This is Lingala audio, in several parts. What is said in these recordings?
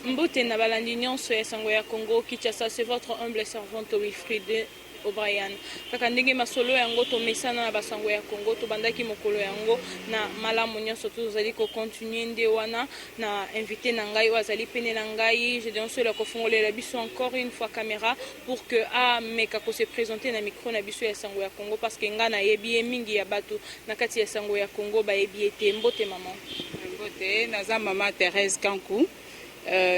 Mbote na balandi nyonso ya sango ya Congo Kinshasa, c'est votre humble servante Wilfried O'Brien. Kaka ndenge masolo yango to mesana na basango ya Congo to bandaki mokolo yango na malamu nyonso tozali ko continuer nde wana na invité na ngai wazali pene na ngai je donne la ko fongolela biso encore une fois caméra pour que a meka ko se présenter na micro na biso ya sango ya Congo parce que nga na yebi mingi ya bato na kati ya sango ya Congo ba yebi ete. Mbote maman. Mbote naza mama Thérèse Kankou.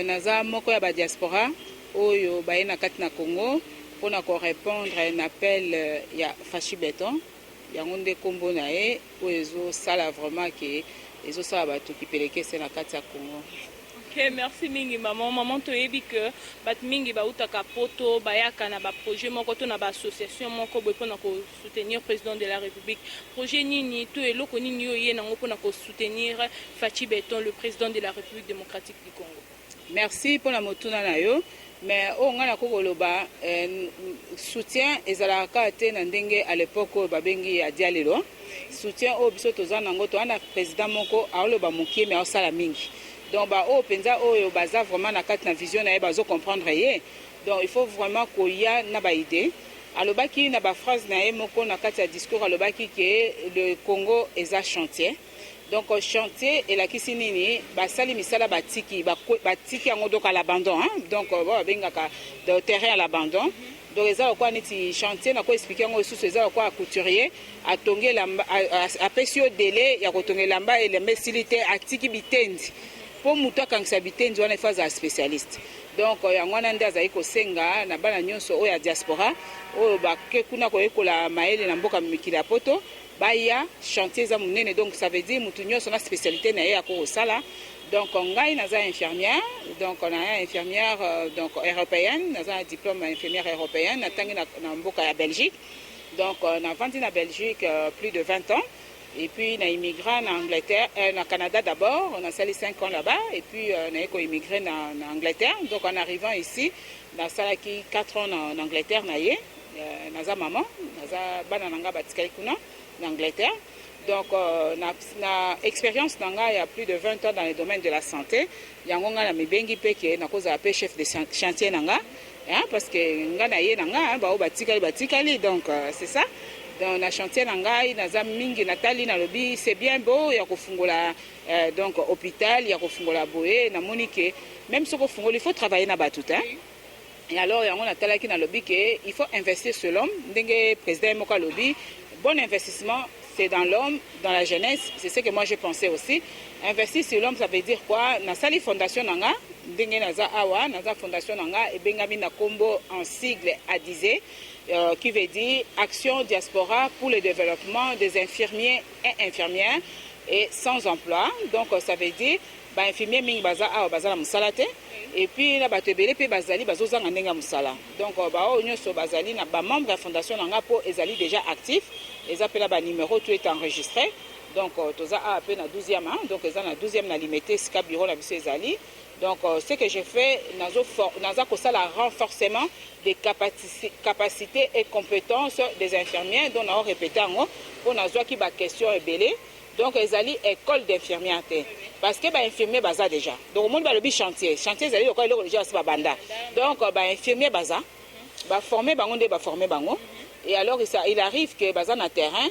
Naza moko ya ba diaspora oyo baye na kati na Congo pour répondre à un appel ya Fachi Beton yango nde kombo na ye oyo sala vraiment que ezo sala bato kipeleke se na kati ya Congo. Ok, merci mingi maman. Maman to yebi que bat mingi ba utaka poto bayaka na ba projet moko to na ba association moko boy pona ko soutenir président de la République. Projet nini to eloko nini yo ye nango pona ko soutenir Fachi Beton le président de la République démocratique du Congo. Merci pour la motuna na yo, mais on a koloba soutien ezalaka te na ndenge à l'époque babengi ya dialelo. Soutien au biso tozana nango to ana président moko aoloba mokie mais osala mingi. Donc ba o penza oyo baza vraiment na kati na vision na ye bazo comprendre ye. Donc il faut vraiment ko ya na ba idée. Alobaki na ba phrase na ye moko na kati ya discours alobaki que le Congo est un chantier. Donc chantier et la kisinini basali misala batiki yango donc à l'abandon donc bengaka de terrain à l'abandon. Donc eza quoi neti chantier na ko expliquer ngo sous eza quoi couturier a tonge lamba a pesio délai ya ko tonge lamba et le messilité atiki bitendi pour muto kangisa bitendi wana phase spécialiste. Donc yango wana nda za iko senga na bana nyonso oya diaspora oyo bakke kuna ko ekola maele na mboka mikila poto baya chantier za munene. Donc ça veut dire mutu nyonso na spécialité na ye ya ko sala. Donc ngai naza infirmière, donc on a infirmière donc européenne, naza un diplôme infirmière européenne natangi na mboka ya Belgique. Donc on a vendu na Belgique plus de 20 ans. Et puis on a immigré en Angleterre, en Canada d'abord, on a sali 5 ans là-bas, et puis on a immigré en Angleterre. Donc en arrivant ici, on a sali 4 ans en Angleterre, naza maman, naza banananga batikali kuna en Angleterre. Donc na expérience nanga il y a plus de 20 ans dans le domaine de la santé. Yango nga na mibengi peke na koza pe chef de chantier nanga, parce que nga na ye nanga ba o batikali donc c'est ça. Dans la chantier nangai naza mingi natali na lobi c'est bien beau ya kofungola donc hôpital ya kofungola boye na monique même si kofungola il faut travailler na batuta. Et alors yango natalaki na lobi que il faut investir sur l'homme ndenge président moka lobi bon investissement c'est dans l'homme, dans la jeunesse, c'est ce que moi je pensais aussi. Investir sur l'homme, ça veut dire quoi? Na sali fondation nanga, ndenge naza awa, naza fondation nanga, et bengami na kombo en sigle ADISE, qui veut dire Action Diaspora pour le développement des infirmiers et infirmières et sans emploi. Donc ça veut dire ba infirmier mingi baza awa baza la musalate. Et puis là batebele pe bazali bazozanga ndenga musala. Donc ba o nyonso bazali na ba membre de la fondation nanga po ezali déjà actif. Les appels à numéro tout est enregistré. Donc toza a appelé na 12e donc eza na 12e na limité ska bureau na biso ezali. Donc ce que je fais naza ko sala renforcement des capacités et compétences des infirmiers dont on a répété ngo pour nazo ki ba question ebele. Donc ezali école d'infirmière parce que ba infirmier baza déjà. Donc au monde ba le chantier ezali ko le déjà ba banda. Donc ba infirmier baza ba former bango nde ba former bango. Et alors il arrive que baza na terrain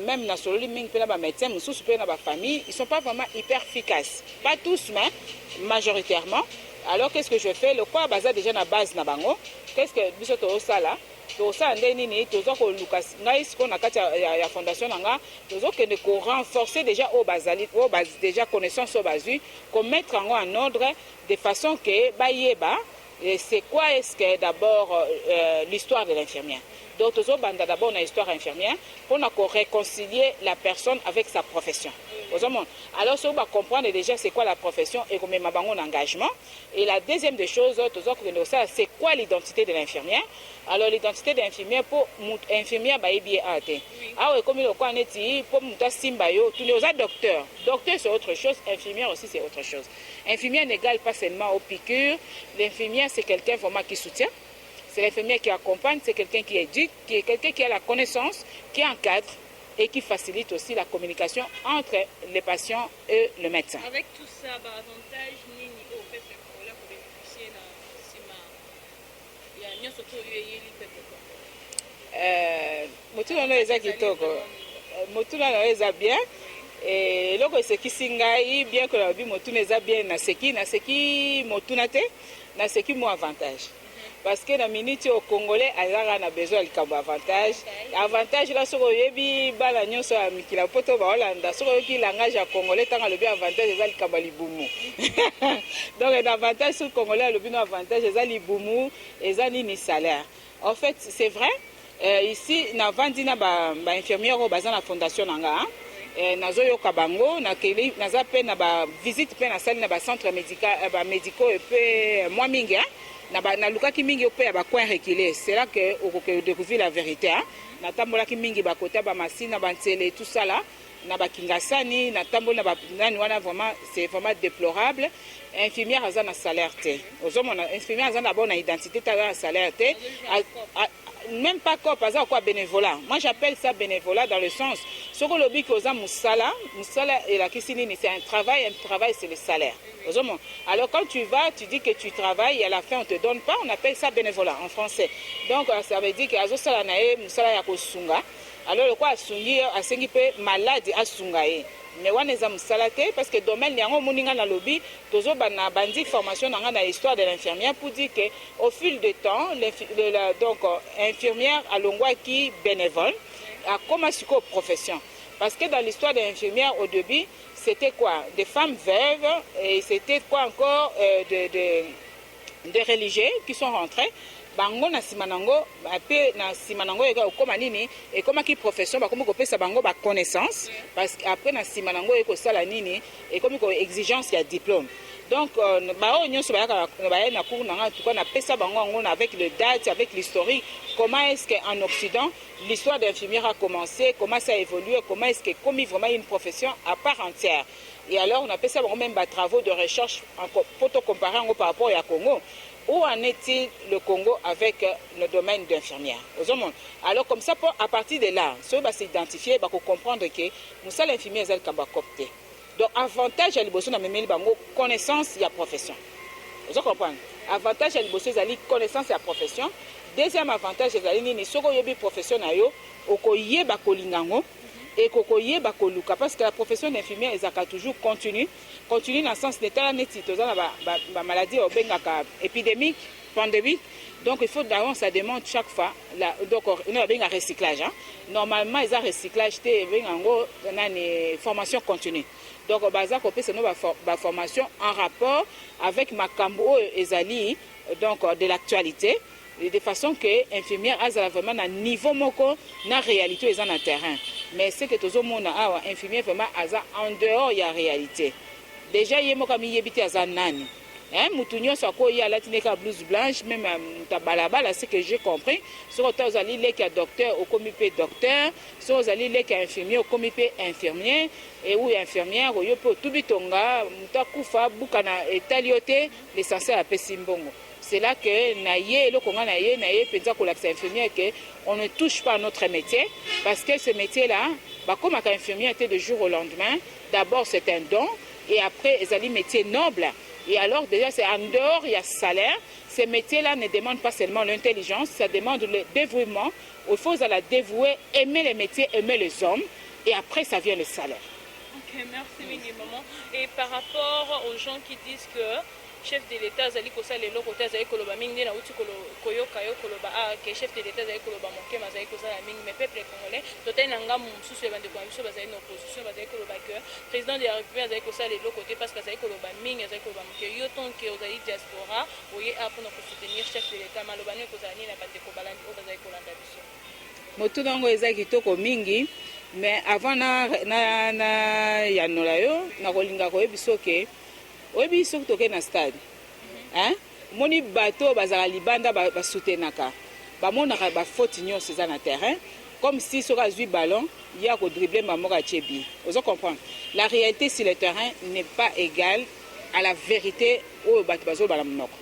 même na solo mingi pe na ba médecin mususu pe na ba famille ils sont pas vraiment hyper efficaces. Pas tous mais majoritairement. Alors qu'est-ce que je fais le quoi baza déjà na base na bango. Qu'est-ce que biso to sala to ça ndeni ni tozo ko Lucas ngai siko na kati ya fondation nanga tozo que ko renforcer déjà au bazali au base déjà connaissance au basu qu'on mettre en ordre de façon que bayeba c'est quoi est-ce que d'abord l'histoire de l'infirmière. Donc tozo banda d'abord na histoire infirmière pour réconcilier la personne avec sa profession. Alors si on va comprendre déjà c'est quoi la profession et comment ma bango engagement. Et la deuxième des choses c'est quoi l'identité de l'infirmière. Alors l'identité de l'infirmière pour infirmière ba ebié ate. Ah ouais comme le quoi neti pour muta simba yo tous les docteurs. Docteur c'est autre chose, infirmière aussi c'est autre chose. Infirmière n'égale pas seulement aux piqûres, l'infirmière c'est quelqu'un vraiment qui soutient. C'est l'infirmière qui accompagne, c'est quelqu'un qui éduque, qui est quelqu'un qui a la connaissance, qui encadre et qui facilite aussi la communication entre les patients et le médecin. Avec tout ça, avantage nini au fait nyonso to oyo eyeli pepe motuna no eza kitoko motuna no eza bien eloko esekisi ngai bien que lobi motuna eza bien naseki motuna te naseki mo avantage parce que na minute au congolais azaka na besoin likambo avantage la soko yebi bala nyonso ya mikila poto ba Hollanda soko yoki langage ya congolais tanga lobi avantage eza likambo libumu donc un avantage sur congolais lobi no avantage eza libumu eza nini salaire en fait c'est vrai ici na vandi na ba infirmière au bazan la fondation nanga nazoyoka bango naza pe na ba visite pe na salle na ba centre médical ba médicaux et pe moi mingi na lukaki mingi pe ya ba coin reculé c'est là que on découvrir la vérité na tambolaki mingi ba kota ba masina ba ntele tout ça là na ba kingasani na tambola na ba nani wana vraiment c'est vraiment déplorable infirmière aza na salaire te ozomona infirmière aza na bonne identité ta na salaire te même pas quoi par quoi bénévolat moi j'appelle ça bénévolat dans le sens ce que lobby que oza musala et la kisini c'est un travail c'est le salaire. Alors quand tu vas tu dis que tu travailles et à la fin on te donne pas on appelle ça bénévolat en français donc ça veut dire que azo sala na e musala ya kosunga alors le quoi asungi asengi pe malade asunga e mais wana eza musala te parce que domaine yango moninga na lobby tozo bana bandi formation nanga na histoire de l'infirmière pour dire que au fil du temps donc infirmière alongwaki bénévole a commencé comme profession parce que dans l'histoire de l'infirmière au début c'était quoi des femmes veuves et c'était quoi encore de religieux qui sont rentrés bango na simanango pe na simanango eka okoma nini et comme qui profession ba comme ko pesa bango ba connaissance parce qu'après na simanango eko sala nini et comme ko exigence ya diplôme donc ba onyo so ba na cours na en tout cas na pesa bango ngo avec le date avec l'historique comment est-ce qu'en Occident l'histoire d'infirmière a commencé comment ça a évolué comment est-ce que comme vraiment une profession à part entière et alors on appelle ça même ba travaux de recherche pour comparer par rapport à Congo. Où en est-il le Congo avec le domaine d'infirmière? Alors comme ça, à partir de là, ceux va s'identifier, va comprendre que nous sommes infirmiers et nous copter. Donc avantage à l'ibosson na memeli bango connaissance et profession. Vous comprenez? Avantage à l'ibosson c'est connaissance et profession. Deuxième avantage c'est nini soko yebi profession na yo okoyeba kolingango et kokoyeba koluka parce que la profession d'infirmière ezaka toujours continue dans le sens d'état neti tozana ba maladie obengaka épidémique pandémique donc il faut d'abord ça demande chaque fois donc on a bien un recyclage normalement ils ont recyclage té bengango nani formation continue donc baza ko pesa no ba formation en rapport avec makambo ezali donc de l'actualité de façon que infirmière a vraiment un niveau moko na réalité ils en terrain mais c'est que tout le monde a infirmière vraiment en dehors il y a réalité déjà yemo comme yebiti aza nani mutunyo sako ya latineka blouse blanche même tabalabala c'est que j'ai compris sur toi ali leki docteur au comité docteur sur ali leki infirmier au comité infirmier et ou infirmière au yopo tubitonga mutakufa bukana etaliote l'essentiel a pesimbongo. C'est là que naie le Congo naie pensa ko l'accès infirmière que on ne touche pas à notre métier parce que ce métier là comme un infirmière était de jour au lendemain d'abord c'est un don et après ils allaient métier noble et alors déjà c'est en dehors il y a salaire ces métiers là ne demandent pas seulement l'intelligence ça demande le dévouement il faut la dévouer aimer les métiers aimer les hommes et après ça vient le salaire. Ok, merci minimum. Et par rapport aux gens qui disent que chef de l'État azali kosala lelo côté azali koloba mingi na uti koyoka yo koloba que chef de l'État azali koloba mokema azali kosala mingi mais peuple congolais totai na ngamu mususu ya bandeko biso bazali na opposition bazali koloba que président de la République azali kosala lelo côté parce que azali koloba mingi azali koloba moke yo tonke ozali diaspora oye apona ko soutenir chef de l'État maloba ne kozali na bandeko balandi o bazali kolanda biso motu nango eza kitoko mingi mais avant na yanola yo na kolinga koyebiso ke oyebi soki toke na stade moni bato bazala libanda basoutenaka bamonaka bafaute nyonso eza na terrain comme si soki azwi ballon ya kodribble mamoka atie bi ozo comprendre la réalité sur le terrain n'est pas égale à la vérité oyo bato bazoloba na monoko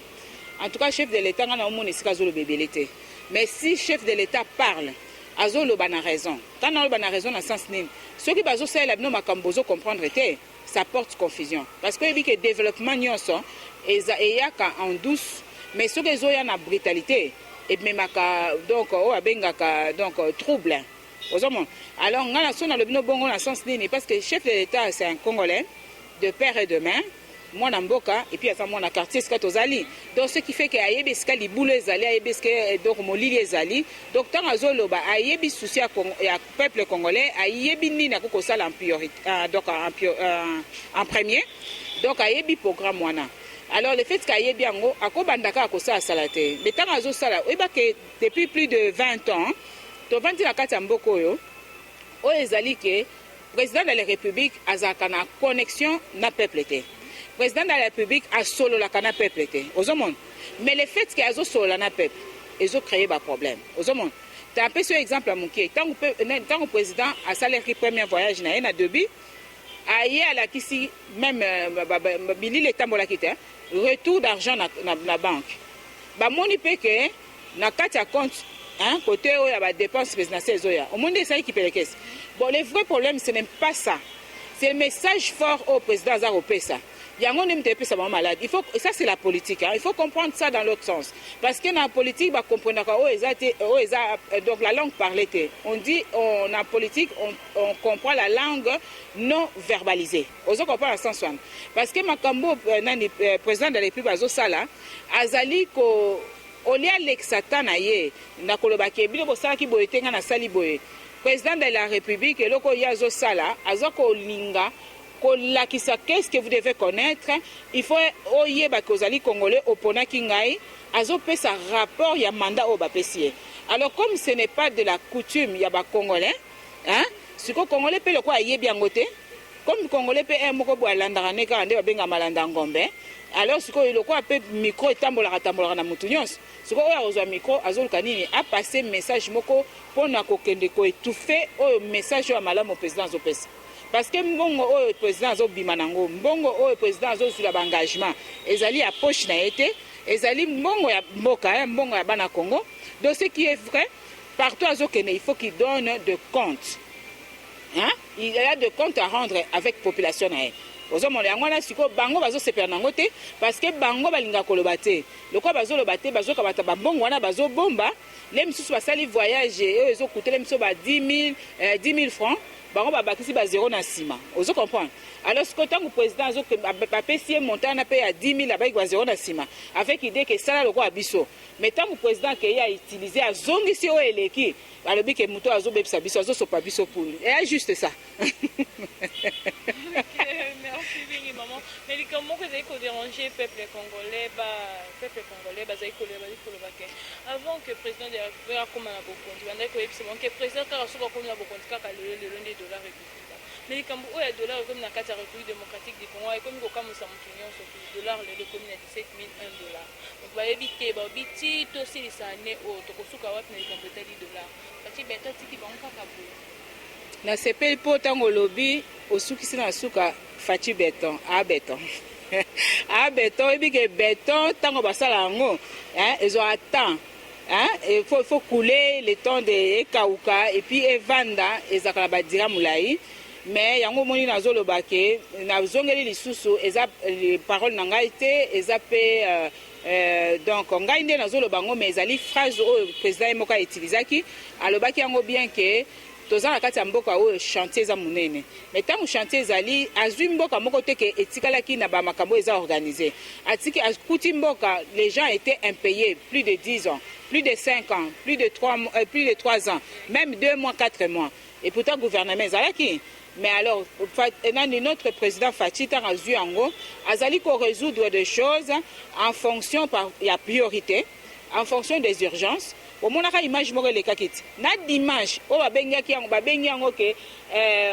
en tout cas chef de l'état nga na omona esika azoloba ebele te mais si chef de l'état parle azoloba na raison tant aloba na raison na sens nini soki bazosalela bino makambo ozo comprendre te ça porte confusion parce que le développement nyonso ezaka en douce mais ce que ezoya na brutalité ememaka donc oyo abengaka donc trouble ozomona. Alors nga na so na lobi no bongo na sens nini parce que chef de l'état c'est un Congolais de père et de mère, mwana mboka et puis aza mwana quartier esika tozali, donc ce qui fait que ayebi esika libulu ezali, ayebi esika donc molili ezali, donc ntango azoloba ayebi souci ya peuple congolais, ayebi nini akokosala en priorité, donc en premier, donc ayebi programme wana. Alors le fait qu'ayebi yango akobandaka akosala sala te, mais ntango azosala oyeba que depuis plus de 20 ans tovandi na kati ya mboka oyo ezali ke président de la République azalaka na connexion na peuple te. Président de la République a solo la kana peuple te. Ozomon. Mais le fait que azo solo na peuple, ezo créer ba problème. Ozomon. T'as un peu ce exemple à monquer. Tant que président a salarié premier voyage na debi, aye à la kisi même bili le tambola kite, retour d'argent na banque. Ba moni pe que na kati compte hein côté où il y a des dépenses présidentielles zoya. Au monde ça qui paye les caisses. Bon, le vrai problème, ce n'est pas ça. C'est le message fort au président Zaropesa. Il y a un monde malade. Il faut, ça, c'est la politique. Hein. Il faut comprendre ça dans l'autre sens. Parce que dans la politique, on comprend donc la langue parlée. On dit, en politique, on comprend la langue non verbalisée. On comprend le sens. Parce que Makambo, président de la République, Azali, Olia Lexatana ye, Nakolobake, Bilo Salaki Boyetenga na Saliboye. Président de la République, Eloko Yazo Sala, Azoko Linga, Kolakisa, qu'est-ce que vous devez connaître? Il faut oye bakozali congolais opona kingai, Azo pe sa rapport ya mandat au bapesier. Alors comme ce n'est pas de la coutume ya ba congolais, hein? Ce que congolais pe le quoi aye bien goté, comme congolais pe un moko bo alandara neka ande babenga malanda ngombe. Alors ce que le quoi pe micro tambola na mutunyos. Ce que oya ozwa micro azol kanini a passé message moko pona ko kende ko étouffer au message ya malamu président Zopes. Parce que mbongo o président zo bimanango, mbongo o président zo sur l'engagement, ezali a poche na été, ezali mbongo ya mboka, mbongo ya bana Congo. Donc ce qui est vrai, partout azo kene il faut qu'il donne de compte. Hein? Il y a de comptes à rendre avec la population. Ozomona yango na siko bango bazo sepela nango te parce que bango balinga koloba te. Lokwa bazo loba te bazo kabata babongo wana bazo bomba, les misusu basali voyage et ezo coûter les misusu ba 10 000 francs, bango babakisi ba zéro na sima. Ozo comprendre. Alors ce que tant que président azo ba pesier montant na paye à 10 000 ba ba zéro na sima avec idée que ça lokwa abiso. Mais tant que président qui a utilisé a zongisi o eleki, alobi ke muto azo bebisa biso azo sopa biso pour. Et juste ça. Merci maman. Mais comment vous avez dérangé le peuple congolais, avant que le président de la République comme à Bokondi, que le président Karasoba comme à Bokondi, le long des dollars républicains. Mais quand vous avez dollars comme dans la République démocratique du Congo, et comme vous avez le dollar, le commune à 17 001 $. Donc vous avez dit que vous avez dit aussi les années au Tokosuka, vous avez dit dollars. Parce que vous avez dit que vous avez dit na sepeli po tango lobi osukisi na suka faci béton a béton a béton ebi ke béton tango basala yango hein ils ont attend hein il faut couler le temps de ekauka et puis evanda ezakala badira mulai mais yango moni nazoloba ke nazongeli lisusu eza parole na ngai te eza pe donc ngai nde nazoloba ngo mais ezali phrase o président moka utilisaki alobaki yango bien que toza na kati ya mboka oyo chantier eza munene mais tant chantier ezali azwi mboka moko te ke etikalaki na ba makambo eza organisé atiki akuti mboka les gens étaient impayés plus de 10 ans plus de 5 ans plus de 3 ans même 2 mois 4 mois et pourtant gouvernement ezalaki mais alors notre président Faci tant azwi yango azali ko résoudre des choses en fonction par la priorité en fonction des urgences. Au moins la image moko le kakiti na dimanche o babengaki yango babengi yango ke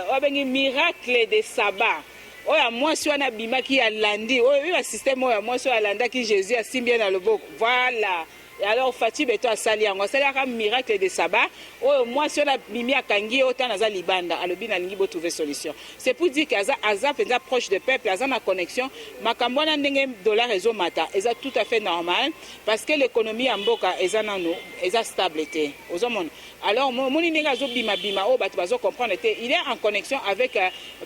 babengi miracle de Saba o ya mwasi wana bimaki ya landi o ya système o ya mwasi ya landaki Jésus asimbi na loboko voilà. Et alors Faci beto asali yango asali aka miracle de Saba o mwasi wana bimi akangi autant naza libanda alobi na lingi bo trouver solution. C'est pour dire que aza penza proche de peuple aza na connexion makambo na ndenge dollar ezo mata eza tout à fait normal parce que l'économie en mboka eza nano eza stabilité ozomona. Alors moni ndenge azo bima bima o bato bazo comprendre te il est en connexion avec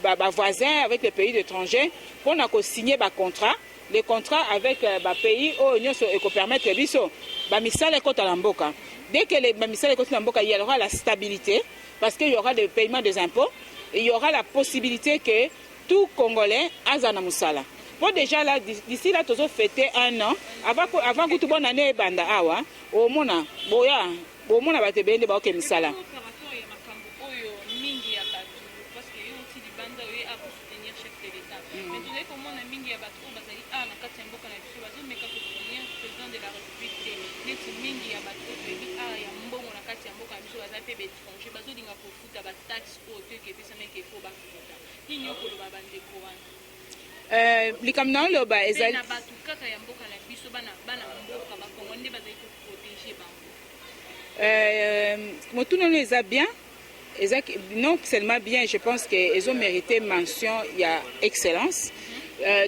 ba voisins avec les pays étrangers pour na ko signer ba contrat les contrats avec les pays qui permettent biso bamisala ekota na mboka. Dès que les bamisala ekota na mboka, il y aura la stabilité parce qu'il y aura des paiements des impôts et il y aura la possibilité que tout Congolais azana musala. Bon, déjà là, d'ici là, tous fêté un an, avant que tout bon année banda awa, au mona, boya, au mona bate bende ba oke misala. Likamna loba ezali motuno eza bien, non seulement bien, je pense qu'ils ont mérité mention, il y a excellence.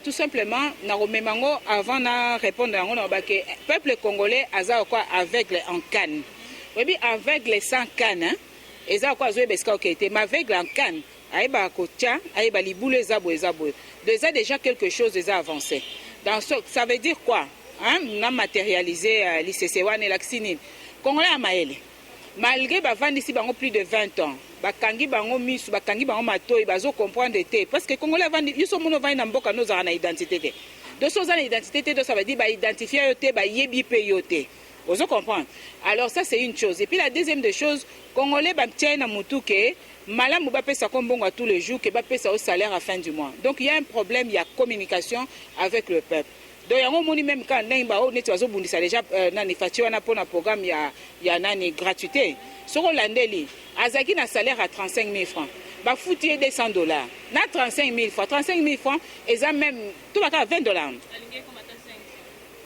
Tout simplement, avant de répondre à le peuple congolais a quoi aveugle en canne. Oui, aveugle sans canne, ils ont quoi mais aveugle en canne. Aïba kotia, aïba liboule zabo zabo. Déjà quelque chose déjà avancé. Ça veut dire quoi? On a matérialisé l'ICC1 et l'Axinine. Congolais à Maële. Malgré bavandi ici plus de 20 ans. Bakangi bango misu, bakangi bango matoi, bazo comprendre té. Parce que Congolais vandi, ils sont mono vandi na mboka nos ana identité. De choses ana identité, ça veut dire ba identifier yoté, ba yebi pe yoté. Vous comprenez? Alors ça c'est une chose. Et puis la deuxième des choses, Congolais ba tient na mutuke. Malam va payer ça comme bon à tous les jours, qui va payer ça au salaire à la fin du mois. Donc il y a un problème, il y a communication avec le peuple. Donc il y a un moment même quand on est déjà pour un programme, il y a une gratuité. Sur le landeli, Azaki a un salaire à 35 000 francs. Bah foutu $200. Na 35 000 francs, 35 000 francs, et ça même tout va à $20. Donc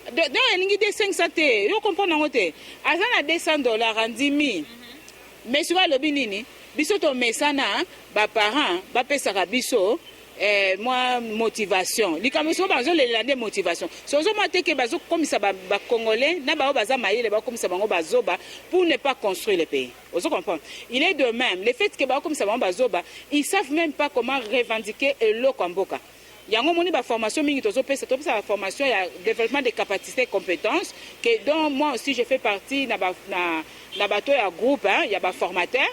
il y a 500 t. Vous comprenez? Azana $200 en 10 000. Mais sur le binini. Biso to mesana ba parents ba pesaka biso moi motivation likamuso bazo lelande motivation sozo mateke bazo komisa ba congolais na ba baza mayele ba komisa bango bazoba pour ne pas construire le pays. Vous comprenez? Il est de même le fait que ba komisa bango bazoba, ils savent même pas comment revendiquer le komboka. Yango moni ba formation mingi tozo pesa la formation, il y a développement des capacités et compétences que dont moi aussi je fais partie na bato ya groupe il y a ba formateur.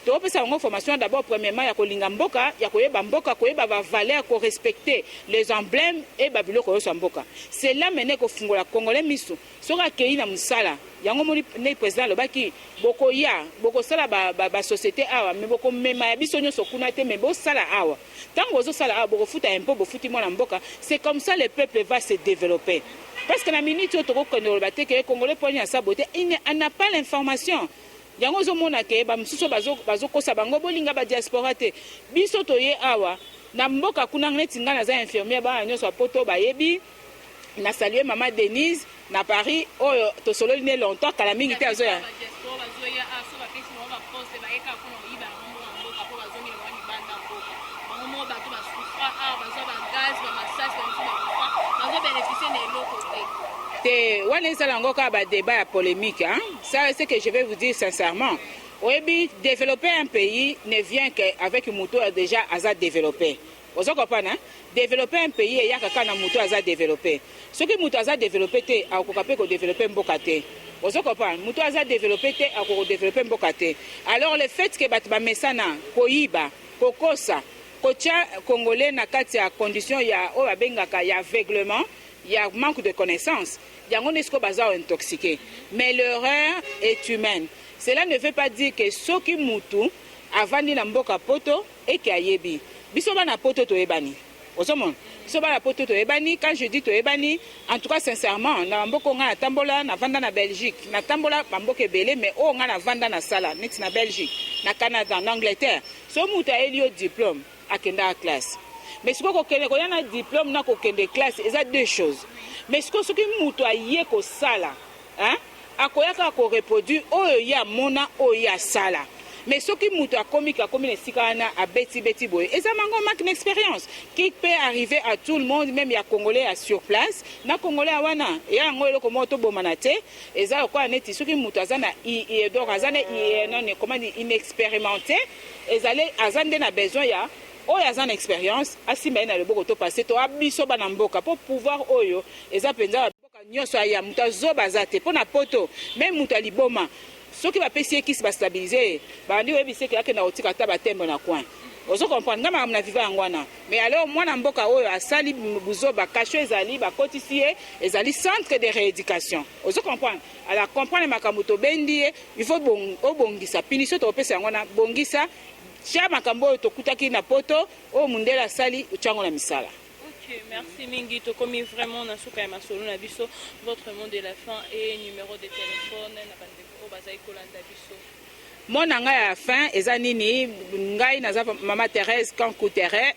Donc, une formation d'abord, premièrement, il y a kolinga mboka, il y a koyeba mboka, koyeba ba valeur, ko respecter les emblèmes et babilo ko mboka. C'est là maintenant ko fungola congolais misu. Sora kei na musala. Yango moni ne président le baki boko ya, boko sala ba société awa, mais boko mema ya biso nyoso kuna te mais bo sala awa. Tant que vous sala awa boko futa un peu, boko futi mo na mboka, c'est comme ça le peuple va se développer. Parce que la minute où tu reconnais le bate que congolais pour sa beauté, il n'a pas l'information. Yango zo mona ke ba msuso bazo kosa bango bolinga ba diaspora te biso toye awa na mboka kuna neti ngana za infirmière ba nyoso poto ba yebi na saluer maman Denise na Paris oyo to solo ne longtemps kala mingi te azoya débat polémique, hein? Ça c'est ce que je vais vous dire sincèrement. Oui, développer un pays ne vient qu'avec une moto déjà à développer. Vous comprenez? Hein? Développer un pays, il y a quelqu'un moto à développer. Ce qui moto à développer, c'est à développer un bocate. Vous comprenez? Moto à développer, c'est à développer un bocate. Alors le fait que Batba Messana, Koyiba, Kokosa, Kotia Congolais na katia condition il y a aveuglement, il y a manque de connaissances. Il y a un esco bazar intoxiqué. Mais l'erreur est humaine. Cela ne veut pas dire que ceux qui moutou avant de mboka poto et qui a yebi. Bisoba na poto to ebani. Osomon. Bisoba na poto to ebani. Quand je dis to ebani, en tout cas sincèrement, na mboko nga na tambola na vanda na Belgique. Na tambola mboke belé mais o nga na vanda na sala neti na Belgique, na Canada, en Angleterre. So muta elio diplôme akenda à classe. Mais ce qu'on a un diplôme na kokende classe, il y a deux choses. Mais ce que muto aye ko sala, hein? Akoyaka ko reproduire oyo ya mona oya sala. Mais ce qui muto a commis ne sikana a beti boy. Et ça manque une expérience qui peut arriver à tout le monde, même il y a Congolais sur place. Na Congolais awana, et a ngolo komo to bomanate, et ça quoi neti ce qui muto azana donc azana non comment dire inexpérimenté, et azane azande na besoin ya oyo aza na expérience asimba ye na loboko to passé to abiso bana mboka po pouvoir oyo eza penza mboka nyonso aya mutu azoba aza te mpo na poto même mutu aliboma soki bapesi ye kisi bastabilize bandi oyebise ke akenda kotika ata batembo na coin ozo comprendre nga makambo na viva yango wana mais alors mwana mboka oyo asali buzoba kasho ezali bakotisi ye ezali centre de rééducation ozo comprendre ala comprendre makambo tobendi ye il faut obongisa punition topesa yango na bongisa tia makambo oyo tokutaki na poto oyo mundele asali otyango na misala. Ok, merci mingi tokomi vraiment na suka ya masolo na biso votre mot de la fin et numéro de téléphone na bandeko bazali kolanda biso. Mon ngai ya fin eza nini ngai naza mama Thérèse Kankutere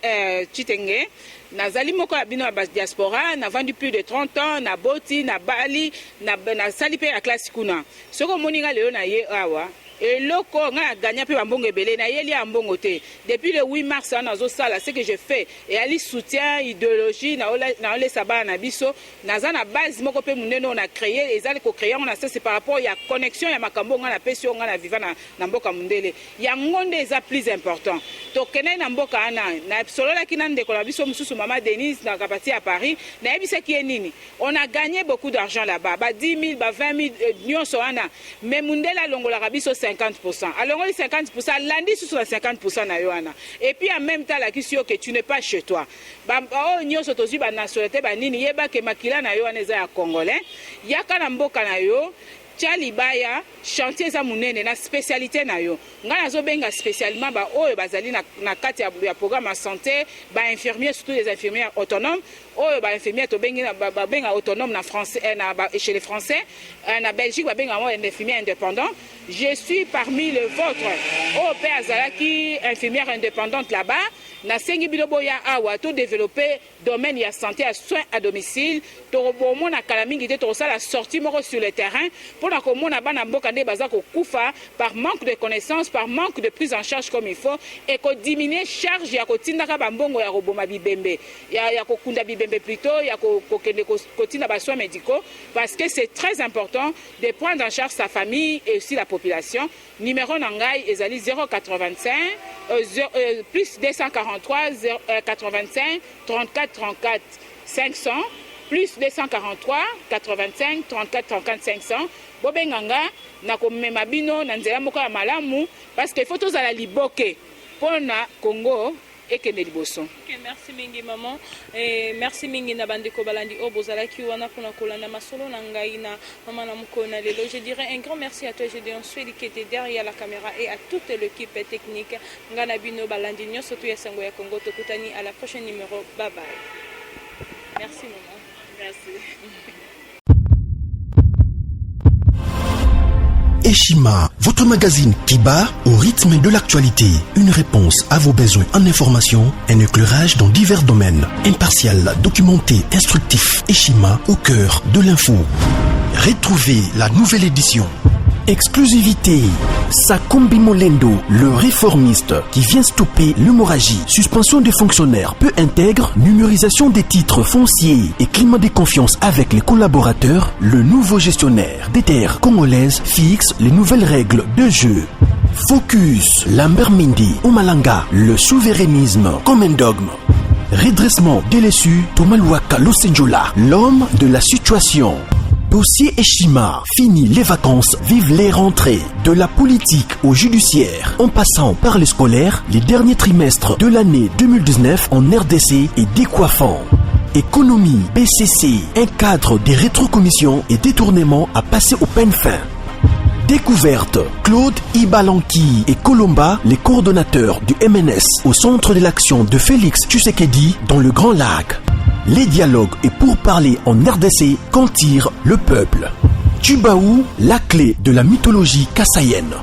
Chitenge nazali moko ya bino ya diaspora na vendu plus de 30 ans na boti na bali na sali pe ya classe kuna soko moni nga leo na ye awa eloko nga gagné pe bambongo ebele na yeli ya mbongo te depuis le 8 mars on azo sala ce que je fais et ali soutien idéologie na ole sabana na biso naza na base moko pe munene on a créé ezali ko créer on a ça c'est par rapport ya connexion ya makambo nga na pesi nga na viva na mboka mundele ya ngonde eza plus important to kene na mboka ana na solola kina ndeko na biso mususu mama Denise na kapati à Paris na yebisa ki nini on a gagné beaucoup d'argent là-bas ba 10 000 ba 20 000 nyonso ana mais mundele longola kabiso 50%. Alors, on dit 50%, lundi sur 50% na yoana. Et puis en même temps, la question que tu n'es pas chez toi. Oh, nyo sotozi ba nationalité ba nini yeba ke makila na yoana za ya congolais. Yaka na mboka na yo. Tchalibaya chantier za munene na spécialité na yo nga nazo benga spécialement ba oyo bazali na kati ya programme santé ba infirmiers surtout les infirmières autonomes oyo ba infirmières to bengi ba benga autonome na français na chez les français na Belgique ba benga mo infirmière indépendant je suis parmi le vôtre au père Zalaki infirmière indépendante là-bas na sengi bilobo ya awa to développer domaine ya santé à soins à domicile to bomo na kalamingi te to sala sortie moko sur le terrain pour na komona bana mboka nde baza ko kufa par manque de connaissances par manque de prise en charge comme il faut et ko diminuer charge ya ko tindaka bambongo ya roboma bibembe ya ko kunda bibembe plutôt ya ko kende ko tinda ba soins médicaux parce que c'est très important de prendre en charge sa famille et aussi la population. Numéro nangai ezali 085 plus 243 85 34 34 500 plus 243 85 34 34 500 bobenganga na komema bino na nzela moko ya malamu parce que faut tozala liboke pona Congo ekende liboso. Ok, merci mingi maman et merci mingi na bandeko balandi o bozalaki wana pona kolanda masolo na ngai na mama na mukona lelo. Je dirais un grand merci à toi Gédéon Swedi qui était derrière la caméra et à toute l'équipe technique ngana bino balandi nyoso tu ya sango ya Congo tokutani à la prochaine numéro. Bye bye. Merci maman. Merci. Eshima, votre magazine qui bat au rythme de l'actualité. Une réponse à vos besoins en information, un éclairage dans divers domaines. Impartial, documenté, instructif. Eshima au cœur de l'info. Retrouvez la nouvelle édition. Exclusivité, Sakumbi Molendo, le réformiste qui vient stopper l'hémorragie, suspension des fonctionnaires peu intègre, numérisation des titres fonciers et climat de confiance avec les collaborateurs, le nouveau gestionnaire des terres congolaises fixe les nouvelles règles de jeu. Focus, Lambert Mindi, Omalanga, le souverainisme comme un dogme. Redressement délaissé, Tomaluaka Losenjola, l'homme de la situation. Dossier Eshima, fini les vacances, vive les rentrées. De la politique au judiciaire, en passant par les scolaires, les derniers trimestres de l'année 2019 en RDC est décoiffant. Économie, BCC, un cadre des rétrocommissions et détournements à passer au peine fin. Découverte, Claude Ibalanki et Colomba, les coordonnateurs du MNS au centre de l'action de Félix Tshisekedi dans le Grand Lac. Les dialogues et pourparlers en RDC qu'en tire le peuple. Tubaou, la clé de la mythologie kassaïenne.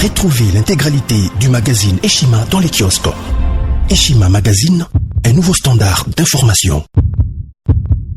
Retrouvez l'intégralité du magazine Eshima dans les kiosques. Eshima Magazine, un nouveau standard d'information.